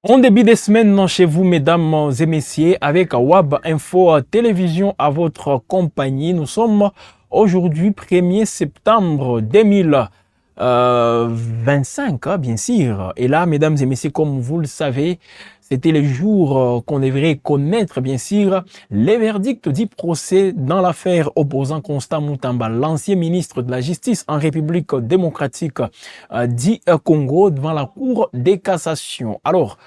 En début de semaine chez vous, mesdames et messieurs, avec WAB Info Télévision à votre compagnie. Nous sommes aujourd'hui 1er septembre 2025, bien sûr. Et là, mesdames et messieurs, comme vous le savez, c'était le jour qu'on devrait connaître, bien sûr, les verdicts du procès dans l'affaire opposant Constant Moutamba, l'ancien ministre de la Justice en République démocratique du Congo, devant la Cour de cassation. Alors,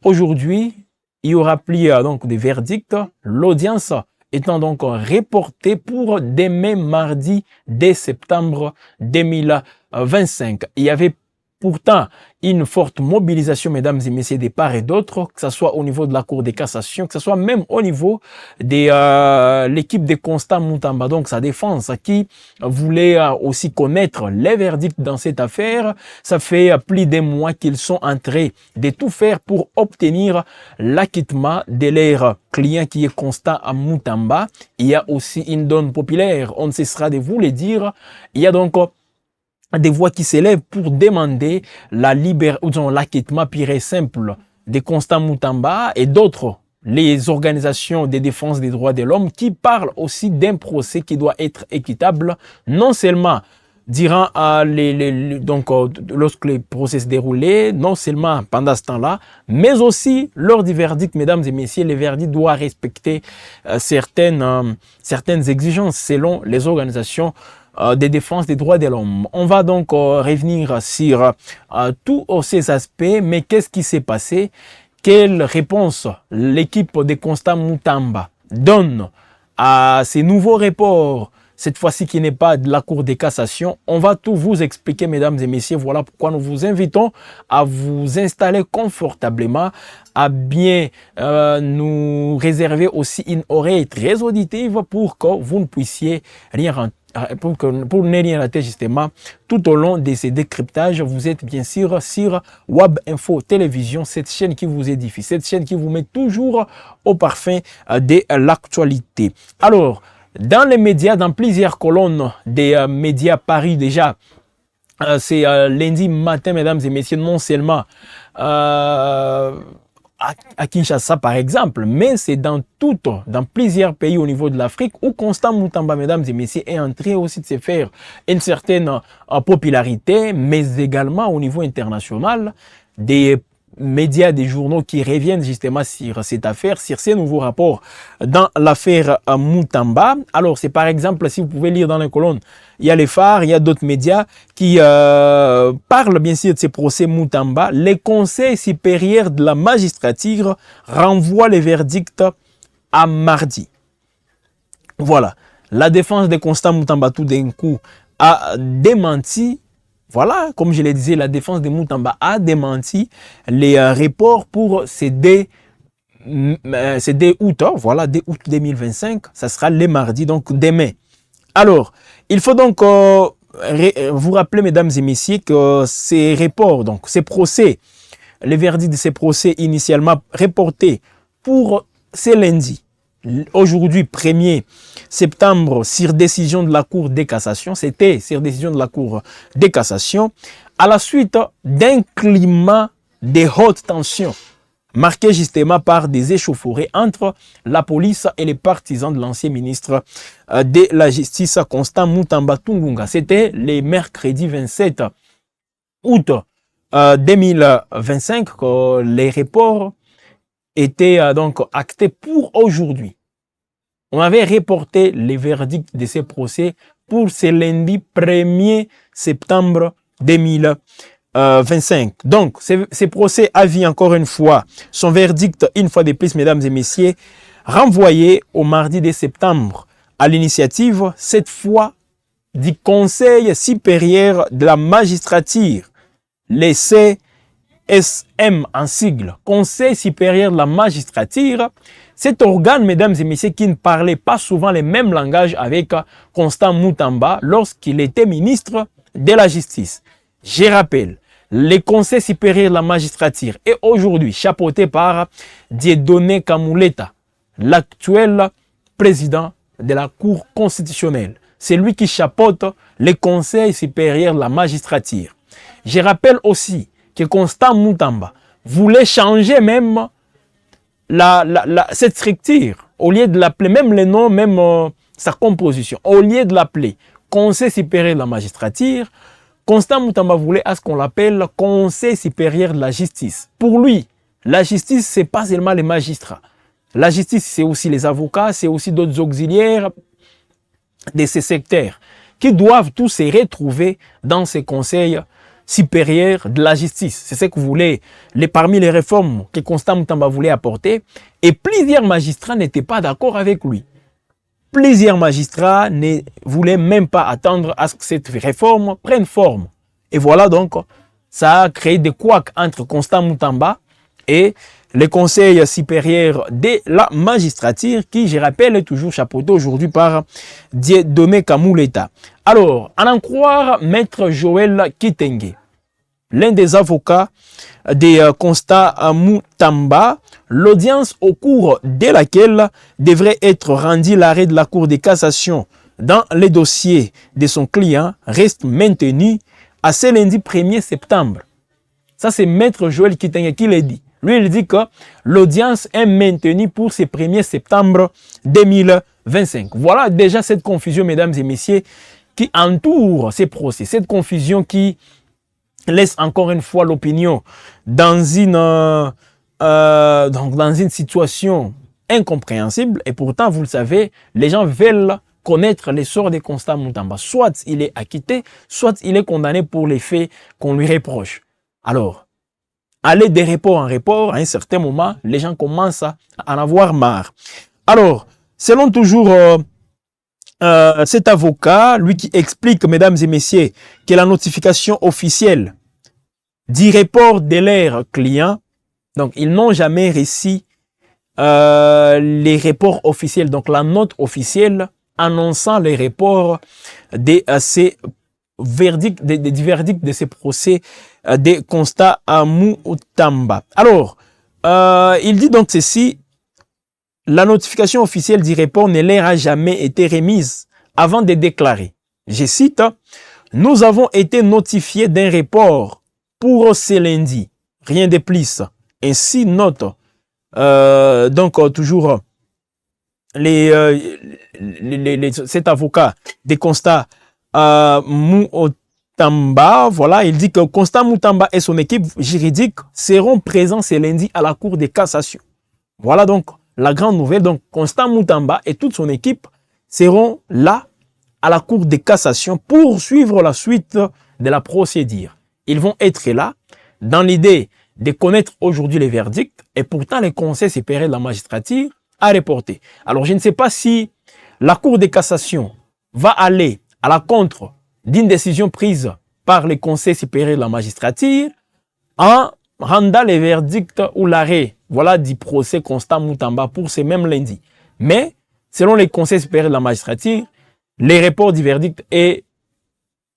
aujourd'hui, il y aura donc des verdicts. L'audience étant donc reportée pour demain mardi 2 septembre 2025. Il y avait pourtant une forte mobilisation, mesdames et messieurs, des parts et d'autres, que ce soit au niveau de la Cour de cassation, que ce soit même au niveau de l'équipe de Constant Moutamba, donc sa défense, qui voulait aussi connaître les verdicts dans cette affaire. Ça fait plus d'un mois qu'ils sont en train de tout faire pour obtenir l'acquittement de leur client qui est Constant Moutamba. Il y a aussi une donne populaire, on ne cessera de vous le dire. Il y a donc des voix qui s'élèvent pour demander l'acquittement pur et simple de Constant Moutamba et d'autres, les organisations de défense des droits de l'homme, qui parlent aussi d'un procès qui doit être équitable, non seulement durant lorsque le procès se déroulait, non seulement pendant ce temps-là, mais aussi lors du verdict, mesdames et messieurs. Le verdict doit respecter certaines exigences selon les organisations de défense des droits de l'homme. On va donc revenir sur tous ces aspects, mais qu'est-ce qui s'est passé? Quelle réponse l'équipe de Constant Moutamba donne à ces nouveaux reports, cette fois-ci qui n'est pas de la Cour de cassation? On va tout vous expliquer, mesdames et messieurs. Voilà pourquoi nous vous invitons à vous installer confortablement, à bien nous réserver aussi une oreille très auditive pour que vous ne puissiez rien pour ne rien rater justement tout au long de ces décryptages. Vous êtes bien sûr sur WAB Info Télévision, cette chaîne qui vous édifie, cette chaîne qui vous met toujours au parfum de l'actualité. Alors, dans les médias, dans plusieurs colonnes des médias Paris déjà, c'est lundi matin, mesdames et messieurs, non seulement à Kinshasa par exemple, mais c'est dans plusieurs pays au niveau de l'Afrique où Constant Moutamba, mesdames et messieurs, est en train aussi de se faire une certaine popularité, mais également au niveau international, des médias, des journaux qui reviennent justement sur cette affaire, sur ces nouveaux rapports dans l'affaire Moutamba. Alors, c'est par exemple, si vous pouvez lire dans les colonnes, il y a les phares, il y a d'autres médias qui parlent bien sûr de ces procès Moutamba. Les conseils supérieurs de la magistrature renvoient les verdicts à mardi. Voilà. La défense de Constant Moutamba tout d'un coup a démenti. Voilà, comme je le disais, la défense de Moutamba a démenti les reports pour ces 2 août, voilà, 2 août 2025, ça sera le mardi, donc demain. Alors, il faut donc vous rappeler, mesdames et messieurs, que ces reports, donc ces procès, les verdicts de ces procès initialement reportés pour ce lundi, aujourd'hui 1er septembre, sur décision de la Cour de cassation, c'était sur décision de la Cour de cassation, à la suite d'un climat de haute tension, marqué justement par des échauffourées entre la police et les partisans de l'ancien ministre de la Justice, Constant Moutamba Tungunga. C'était le mercredi 27 août 2025 que les reports étaient donc actés pour aujourd'hui. On avait reporté les verdicts de ces procès pour ce lundi 1er septembre 2025. Donc, ces procès avaient encore une fois son verdict, une fois de plus, mesdames et messieurs, renvoyé au mardi de septembre à l'initiative, cette fois, du Conseil supérieur de la magistrature, les CSM en sigle, Conseil supérieur de la magistrature. Cet organe, mesdames et messieurs, qui ne parlait pas souvent le même langage avec Constant Moutamba lorsqu'il était ministre de la Justice. Je rappelle, le Conseil supérieur de la magistrature est aujourd'hui chapeauté par Dieudonné Kamuleta, l'actuel président de la Cour constitutionnelle. C'est lui qui chapeaute le Conseil supérieur de la magistrature. Je rappelle aussi que Constant Moutamba voulait changer même cette structure. Au lieu de l'appeler, même les noms, même sa composition, au lieu de l'appeler Conseil supérieur de la magistrature, Constant Moutamba voulait à ce qu'on l'appelle Conseil supérieur de la justice. Pour lui, la justice, c'est pas seulement les magistrats. La justice, c'est aussi les avocats, c'est aussi d'autres auxiliaires de ces secteurs qui doivent tous se retrouver dans ces conseils supérieurs de la justice. C'est ce que voulait, parmi les réformes que Constant Moutamba voulait apporter, et plusieurs magistrats n'étaient pas d'accord avec lui. Plusieurs magistrats ne voulaient même pas attendre à ce que cette réforme prenne forme. Et voilà donc, ça a créé des couacs entre Constant Moutamba et le Conseil supérieur de la magistrature qui, je rappelle, est toujours chapeauté aujourd'hui par Dieudonné Kamuleta. Alors, à en croire Maître Joël Kitenge, l'un des avocats des Constant Moutamba, l'audience au cours de laquelle devrait être rendu l'arrêt de la Cour de cassation dans les dossiers de son client reste maintenue à ce lundi 1er septembre. Ça, c'est Maître Joël Kitenge qui l'a dit. Lui, il dit que l'audience est maintenue pour ce 1er septembre 2025. Voilà déjà cette confusion, mesdames et messieurs, qui entoure ces procès. Cette confusion qui laisse encore une fois l'opinion dans une situation incompréhensible. Et pourtant, vous le savez, les gens veulent connaître les sorts de Constant Moutamba. Soit il est acquitté, soit il est condamné pour les faits qu'on lui reproche. Alors, aller de report en report, à un certain moment, les gens commencent à en avoir marre. Alors, selon toujours cet avocat, lui qui explique, mesdames et messieurs, que la notification officielle du report de leur client, donc ils n'ont jamais reçu les reports officiels, donc la note officielle annonçant les reports de ces verdicts, du verdict de ces procès de Constant Moutamba. Alors, il dit donc ceci: la notification officielle du report ne leur a jamais été remise avant de déclarer, je cite, « Nous avons été notifiés d'un report pour ce lundi, rien de plus ». Ainsi note donc toujours cet avocat des Constant Moutamba. Voilà, il dit que Constant Moutamba et son équipe juridique seront présents ce lundi à la Cour de cassation. Voilà donc la grande nouvelle. Donc Constant Moutamba et toute son équipe seront là à la Cour de cassation pour suivre la suite de la procédure. Ils vont être là dans l'idée de connaître aujourd'hui les verdicts, et pourtant le Conseil supérieur de la magistrature a reporté. Alors je ne sais pas si la Cour de cassation va aller à la contre d'une décision prise par le Conseil supérieur de la magistrature en rendant les verdicts ou l'arrêt, voilà, du procès Constant Moutamba pour ce même lundi. Mais selon le Conseil supérieur de la magistrature, les reports du verdict est...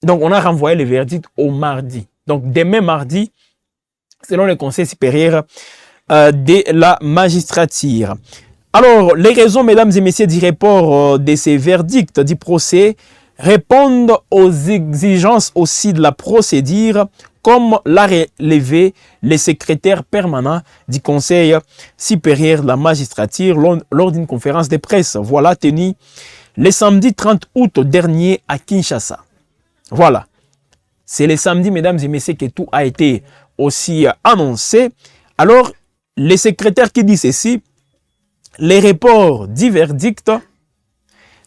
Donc on a renvoyé le verdict au mardi. Donc demain mardi, selon le Conseil supérieur de la magistrature. Alors, les raisons, mesdames et messieurs, du report de ces verdicts du procès répondent aux exigences aussi de la procédure, comme l'a relevé le secrétaire permanent du Conseil supérieur de la magistrature lors d'une conférence de presse. Voilà, tenue le samedi 30 août dernier à Kinshasa. Voilà. C'est le samedi, mesdames et messieurs, que tout a été aussi annoncé. Alors, le secrétaire qui dit ceci: les reports du verdict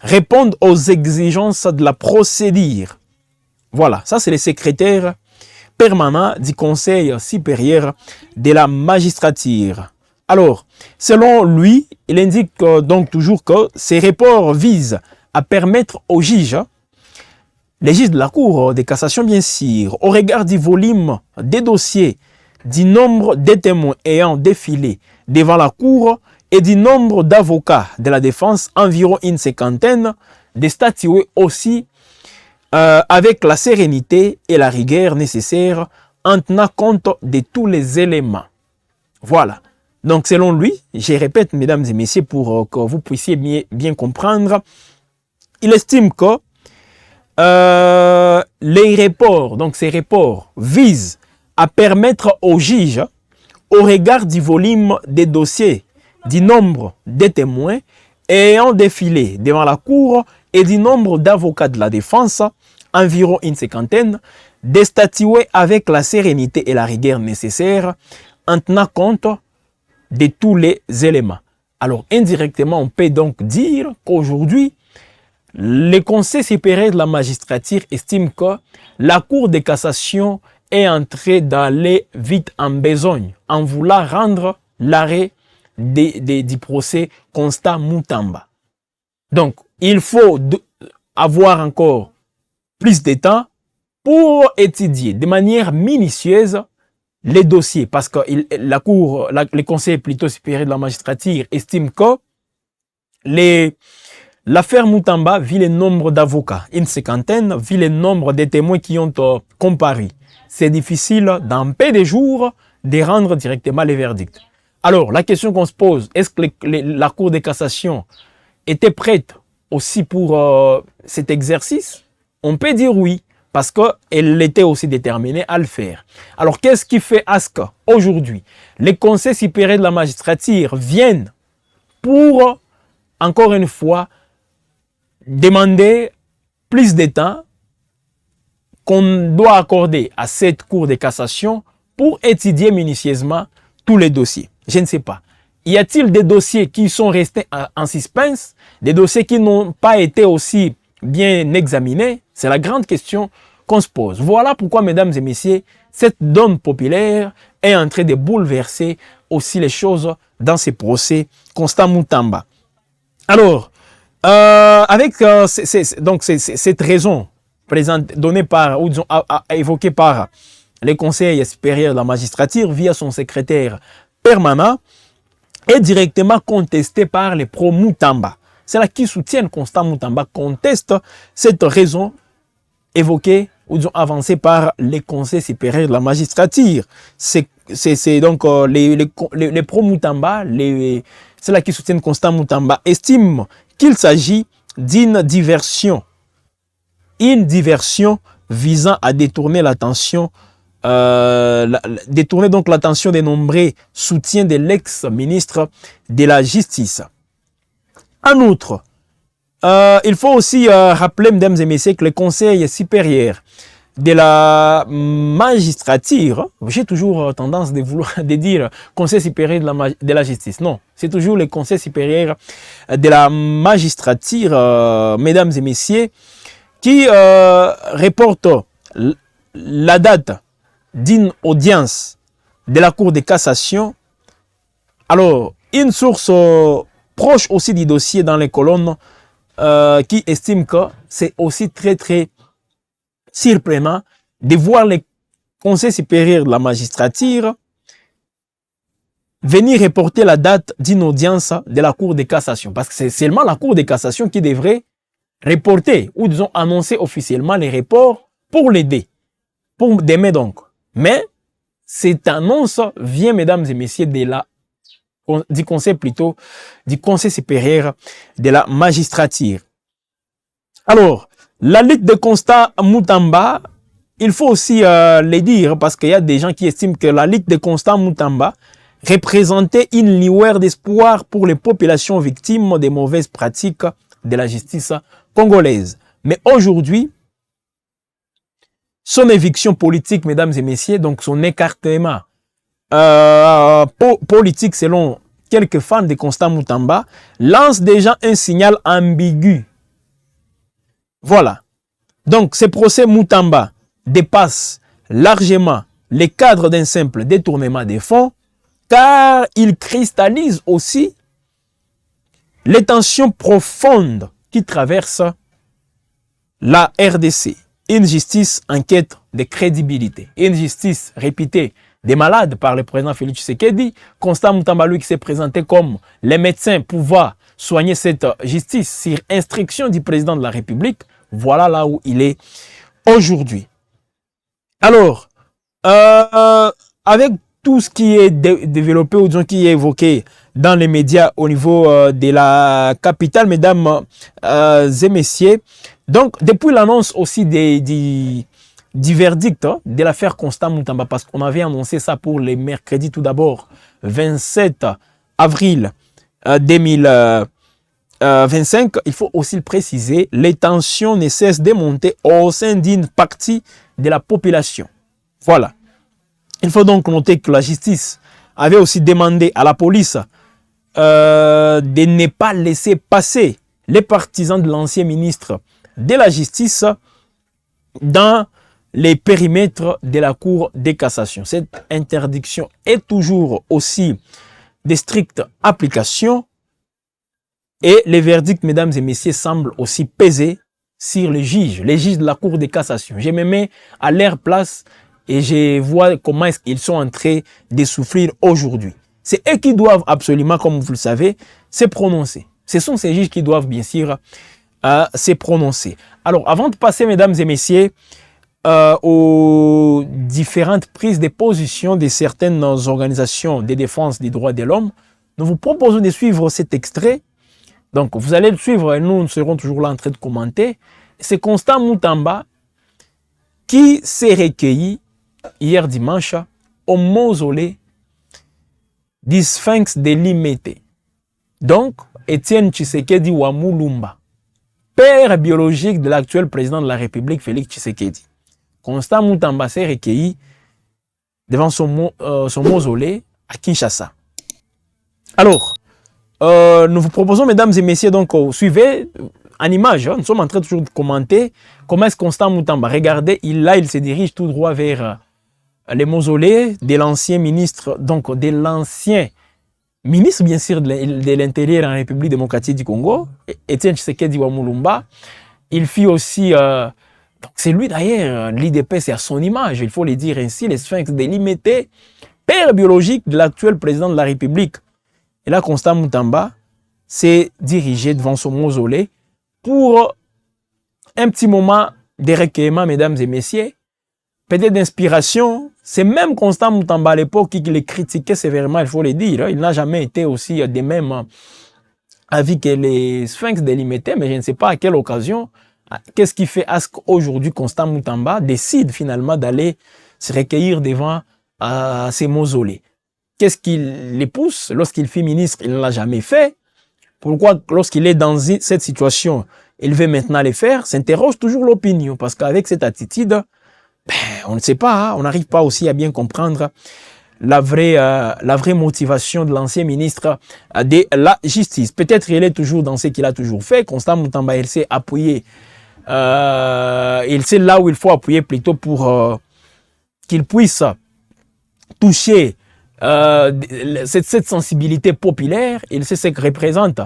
répondent aux exigences de la procédure. Voilà, ça c'est le secrétaire permanent du Conseil supérieur de la magistrature. Alors, selon lui, il indique donc toujours que ces reports visent à permettre aux juges, les juges de la Cour de cassation bien sûr, au regard du volume des dossiers, du nombre de témoins ayant défilé devant la Cour et du nombre d'avocats de la défense, environ une cinquantaine, de statuer aussi avec la sérénité et la rigueur nécessaires en tenant compte de tous les éléments. Voilà. Donc selon lui, je répète mesdames et messieurs pour que vous puissiez bien comprendre, il estime que les reports, donc ces reports visent à permettre aux juges, au regard du volume des dossiers, du nombre de témoins ayant défilé devant la cour et du nombre d'avocats de la défense, environ une cinquantaine, de statuer avec la sérénité et la rigueur nécessaires en tenant compte de tous les éléments. Alors, indirectement, on peut donc dire qu'aujourd'hui, le Conseil supérieur de la magistrature estime que la Cour de cassation est entrée d'aller vite en besogne en voulant rendre l'arrêt du procès Constant Moutamba. Donc, il faut avoir encore plus de temps pour étudier de manière minutieuse les dossiers, parce que le Conseil plutôt supérieur de la magistrature estime que l'affaire Moutamba, vu le nombre d'avocats, une cinquantaine, vu le nombre de témoins qui ont comparu, c'est difficile dans peu de jours de rendre directement les verdicts. Alors, la question qu'on se pose, est-ce que la Cour de cassation était prête aussi pour cet exercice? On peut dire oui, parce qu'elle était aussi déterminée à le faire. Alors, qu'est-ce qui fait à ce qu'aujourd'hui, les conseils supérieurs de la magistrature viennent pour, encore une fois, demander plus de temps qu'on doit accorder à cette Cour de cassation pour étudier minutieusement tous les dossiers? Je ne sais pas. Y a-t-il des dossiers qui sont restés en suspense, des dossiers qui n'ont pas été aussi bien examinés? C'est la grande question qu'on se pose. Voilà pourquoi, mesdames et messieurs, cette donne populaire est en train de bouleverser aussi les choses dans ces procès Constant Moutamba. Alors, avec cette raison donnée par, ou disons, évoquée par les conseils supérieurs de la magistrature via son secrétaire permanent, est directement contestée par les pro-Moutamba. C'est là qui soutiennent Constant Moutamba conteste cette raison évoquée ou disons avancée par les conseils supérieurs de la magistrature. C'est donc les pro-Moutamba, c'est là qui soutiennent Constant Moutamba, estiment qu'il s'agit d'une diversion. Une diversion visant à détourner l'attention détourner donc l'attention des nombreux soutiens de l'ex-ministre de la Justice. En outre, il faut aussi rappeler, mesdames et messieurs, que le Conseil supérieur de la magistrature, j'ai toujours tendance de dire Conseil supérieur de la justice. Non, c'est toujours le Conseil supérieur de la magistrature, mesdames et messieurs, qui reporte la date d'une audience de la Cour de cassation. Alors, une source proche aussi du dossier dans les colonnes qui estime que c'est aussi très surprenant de voir les conseils supérieurs de la magistrature venir reporter la date d'une audience de la Cour de cassation. Parce que c'est seulement la Cour de cassation qui devrait reporter ou disons annoncer officiellement les reports pour l'aider, pour demain donc. Mais cette annonce vient, mesdames et messieurs, du conseil supérieur de la magistrature. Alors, la lutte de Constant Moutamba, il faut aussi le dire parce qu'il y a des gens qui estiment que la lutte de Constant Moutamba représentait une lueur d'espoir pour les populations victimes des mauvaises pratiques de la justice congolaise. Mais aujourd'hui, son éviction politique, mesdames et messieurs, donc son écartement politique selon quelques fans de Constant Moutamba, lance déjà un signal ambigu. Voilà. Donc, ce procès Moutamba dépasse largement les cadres d'un simple détournement des fonds, car il cristallise aussi les tensions profondes qui traversent la RDC. Une justice en quête de crédibilité. Une justice réputée des malades par le président Félix Tshisekedi. Constant Moutamba, lui, qui s'est présenté comme les médecins pouvant soigner cette justice sur instruction du président de la République. Voilà là où il est aujourd'hui. Alors, avec tout ce qui est développé ou disons qui est évoqué dans les médias au niveau de la capitale, mesdames et messieurs, donc depuis l'annonce aussi de du verdict de l'affaire Constant Moutamba, parce qu'on avait annoncé ça pour les mercredis tout d'abord, 27 avril 2025, il faut aussi le préciser, les tensions ne cessent de monter au sein d'une partie de la population. Voilà. Il faut donc noter que la justice avait aussi demandé à la police de ne pas laisser passer les partisans de l'ancien ministre de la Justice dans les périmètres de la Cour de cassation. Cette interdiction est toujours aussi de stricte application et les verdicts, mesdames et messieurs, semblent aussi peser sur les juges de la Cour de cassation. Je me mets à leur place et je vois comment est-ce qu'ils sont en train de souffrir aujourd'hui. C'est eux qui doivent absolument, comme vous le savez, se prononcer. Ce sont ces juges qui doivent bien sûr se prononcer. Alors, avant de passer, mesdames et messieurs, aux différentes prises de position de certaines organisations de défense des droits de l'homme, nous vous proposons de suivre cet extrait. Donc, vous allez le suivre et nous serons toujours là en train de commenter. C'est Constant Moutamba qui s'est recueilli hier dimanche au mausolée du Sphinx de Limete. Donc, Étienne Tshisekedi Wamulumba, père biologique de l'actuel président de la République, Félix Tshisekedi. Constant Moutamba s'est recueilli devant son mausolée à Kinshasa. Alors, nous vous proposons, mesdames et messieurs, donc suivez en image, nous sommes en train toujours de commenter comment est-ce Constant Moutamba, regardez, il se dirige tout droit vers les mausolées de l'ancien ministre, donc de l'ancien ministre, bien sûr, de l'Intérieur en République démocratique du Congo, Étienne Tshisekedi Wamulumba. Il fit aussi, c'est lui d'ailleurs, l'IDP, c'est à son image, il faut le dire ainsi, les Sphinx délimité, père biologique de l'actuel président de la République. Et là, Constant Moutamba s'est dirigé devant son mausolée pour un petit moment de recueillement, mesdames et messieurs, peut-être d'inspiration. C'est même Constant Moutamba à l'époque qui le critiquait sévèrement, il faut le dire. Il n'a jamais été aussi des mêmes avis que les Sphinx délimités, mais je ne sais pas à quelle occasion. Qu'est-ce qui fait à ce qu'aujourd'hui Constant Moutamba décide finalement d'aller se recueillir devant ces mausolées? Qu'est-ce qui les pousse? Lorsqu'il fut ministre, il ne l'a jamais fait. Pourquoi, lorsqu'il est dans cette situation, il veut maintenant le faire? S'interroge toujours l'opinion, parce qu'avec cette attitude, on ne sait pas, on n'arrive pas aussi à bien comprendre la vraie motivation de l'ancien ministre de la Justice. Peut-être il est toujours dans ce qu'il a toujours fait. Constant Moutamba, il s'est appuyé, il sait là où il faut appuyer plutôt pour qu'il puisse toucher cette sensibilité populaire. Il sait ce que représente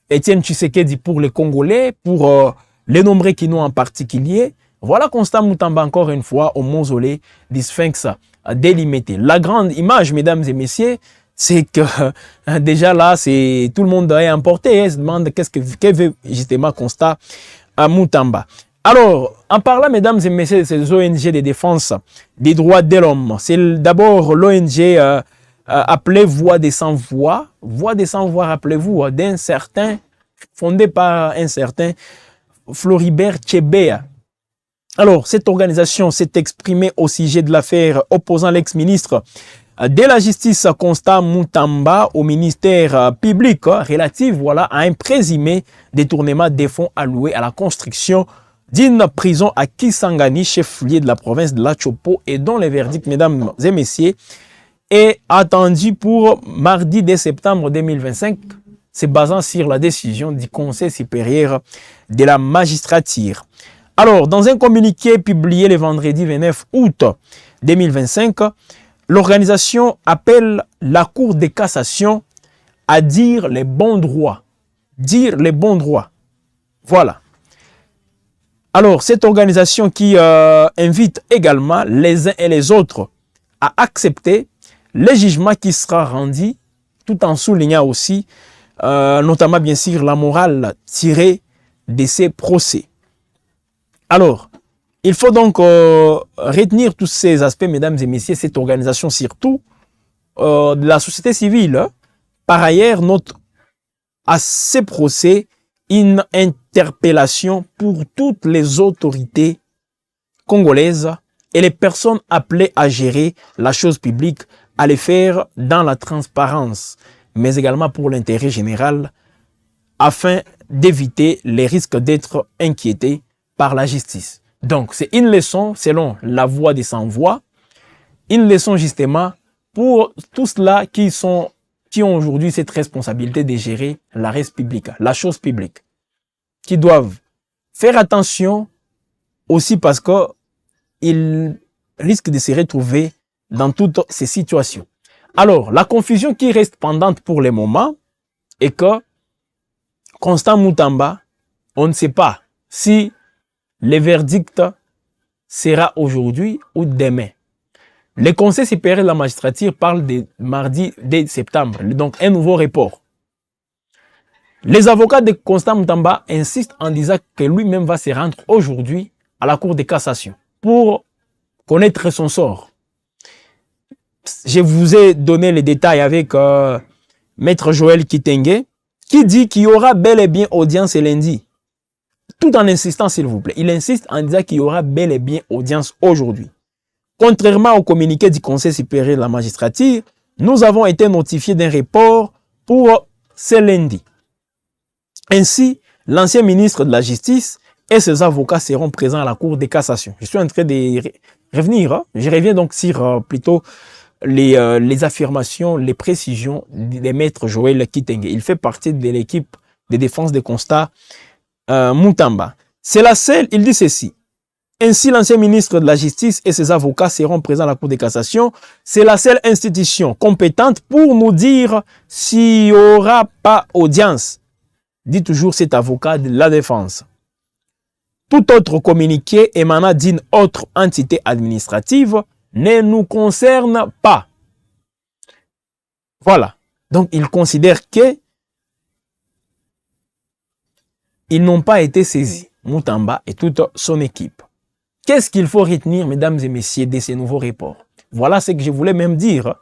Étienne Tshisekedi pour les Congolais, pour les nombreux qui n'ont en particulier. Voilà Constant Moutamba encore une fois au mausolée du Sphinx délimité. La grande image, mesdames et messieurs, c'est que déjà là, c'est tout le monde est emporté. Se demande qu'est-ce que veut justement Constant Moutamba. Alors, en parlant, mesdames et messieurs, de ces ONG de défense des droits de l'homme, c'est d'abord l'ONG appelée Voix des Sans-Voix. Voix des Sans-Voix, rappelez-vous, d'un certain, fondé par un certain Floribert Chebeya. Alors, cette organisation s'est exprimée au sujet de l'affaire opposant l'ex-ministre de la Justice Constant Moutamba au ministère public relative voilà, à un présumé détournement des fonds alloués à la construction d'une prison à Kisangani, chef-lieu de la province de l'Achopo, et dont le verdict, mesdames et messieurs, est attendu pour mardi 2 septembre 2025, se basant sur la décision du Conseil supérieur de la magistrature. Alors, dans un communiqué publié le vendredi 29 août 2025, l'organisation appelle la Cour de cassation à dire les bons droits. Dire les bons droits. Voilà. Alors, cette organisation qui invite également les uns et les autres à accepter le jugement qui sera rendu, tout en soulignant aussi, notamment bien sûr, la morale tirée de ces procès. Alors, il faut donc retenir tous ces aspects, mesdames et messieurs, cette organisation surtout de la société civile. Par ailleurs, note à ces procès une interpellation pour toutes les autorités congolaise et les personnes appelées à gérer la chose publique à les faire dans la transparence, mais également pour l'intérêt général, afin d'éviter les risques d'être inquiétés par la justice. Donc, c'est une leçon, selon la voix des sans-voix, une leçon justement pour tous ceux qui ont aujourd'hui cette responsabilité de gérer la res publica, la chose publique, qui doivent faire attention aussi parce qu'ils risquent de se retrouver dans toutes ces situations. Alors, la confusion qui reste pendante pour le moment est que Constant Mutamba, on ne sait pas si le verdict sera aujourd'hui ou demain. Le Conseil supérieur de la magistrature parle de mardi 2 septembre, donc un nouveau report. Les avocats de Constant Mutamba insistent en disant que lui-même va se rendre aujourd'hui à la Cour de cassation pour connaître son sort. Je vous ai donné les détails avec Maître Joël Kitenge, qui dit qu'il y aura bel et bien audience lundi. Tout en insistant, s'il vous plaît. Il insiste en disant qu'il y aura bel et bien audience aujourd'hui. Contrairement au communiqué du Conseil supérieur de la magistrature, nous avons été notifiés d'un report pour ce lundi. Ainsi, l'ancien ministre de la Justice et ses avocats seront présents à la Cour de cassation. Je suis en train de revenir. Hein? Je reviens donc sur plutôt les affirmations, les précisions des maîtres Joël Kitenge. Il fait partie de l'équipe de défense des constats Mutamba. C'est la seule, il dit ceci. Ainsi, l'ancien ministre de la Justice et ses avocats seront présents à la Cour de cassation. C'est la seule institution compétente pour nous dire s'il n'y aura pas audience, dit toujours cet avocat de la défense. Tout autre communiqué émanant d'une autre entité administrative ne nous concerne pas. Voilà. Donc, il considère que ils n'ont pas été saisis, Mutamba et toute son équipe. Qu'est-ce qu'il faut retenir, mesdames et messieurs, de ces nouveaux reports? Voilà ce que je voulais même dire.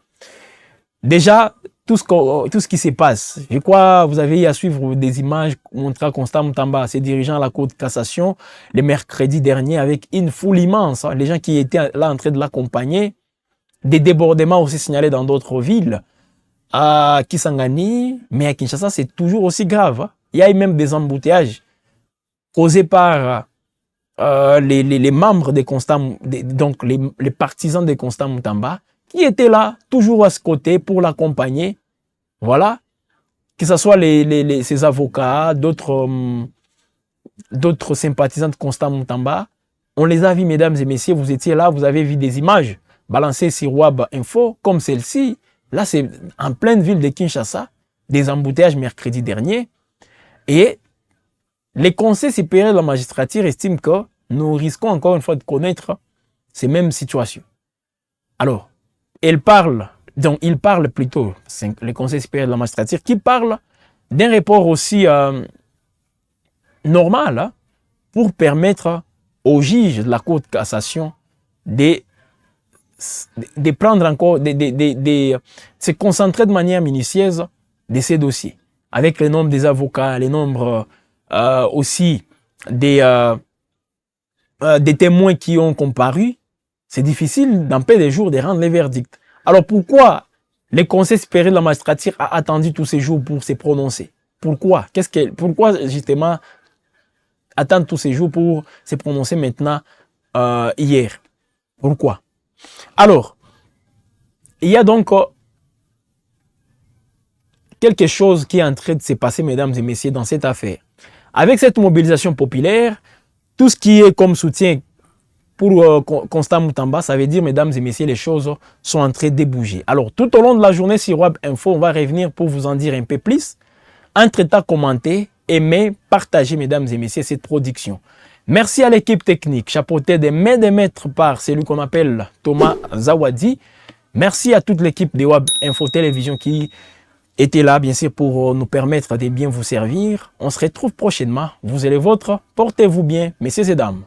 Déjà, tout ce qui se passe, je crois que vous avez eu à suivre des images montrant Constant Mutamba, ses dirigeants à la Cour de cassation, le mercredi dernier, avec une foule immense. Les gens qui étaient là en train de l'accompagner, des débordements aussi signalés dans d'autres villes, à Kisangani, mais à Kinshasa, c'est toujours aussi grave. Il y a eu même des embouteillages causés par les membres des Constant, donc les partisans de Constant Mutamba, qui étaient là, toujours à ce côté pour l'accompagner. Voilà. Que ce soit ses avocats, d'autres sympathisants de Constant Mutamba. On les a vus, mesdames et messieurs, vous étiez là, vous avez vu des images balancées sur Wab Info, comme celle-ci. Là, c'est en pleine ville de Kinshasa, des embouteillages mercredi dernier. Et les conseils supérieurs de la magistrature estiment que nous risquons encore une fois de connaître ces mêmes situations. Alors, il parle plutôt, c'est le conseil supérieur de la magistrature, qui parle d'un report aussi normal hein, pour permettre aux juges de la Cour de cassation de prendre encore, de se concentrer de manière minutieuse de ces dossiers, avec le nombre des avocats, le nombre aussi des témoins qui ont comparu. C'est difficile dans peu de jours de rendre les verdicts. Alors pourquoi le Conseil supérieur de la magistrature a attendu tous ces jours pour se prononcer? Pourquoi? Pourquoi justement attendre tous ces jours pour se prononcer maintenant hier? Pourquoi? Alors, il y a donc quelque chose qui est en train de se passer, mesdames et messieurs, dans cette affaire. Avec cette mobilisation populaire, tout ce qui est comme soutien pour Constant Mutamba, ça veut dire, mesdames et messieurs, les choses sont en train de bouger. Alors, tout au long de la journée sur Web Info, on va revenir pour vous en dire un peu plus. Entre-temps, commentez, aimez, partagez, mesdames et messieurs, cette production. Merci à l'équipe technique, chapeautée des maîtres par celui qu'on appelle Thomas Zawadi. Merci à toute l'équipe de Web Info Télévision qui était là, bien sûr, pour nous permettre de bien vous servir. On se retrouve prochainement. Vous et les vôtres, portez-vous bien, messieurs et dames.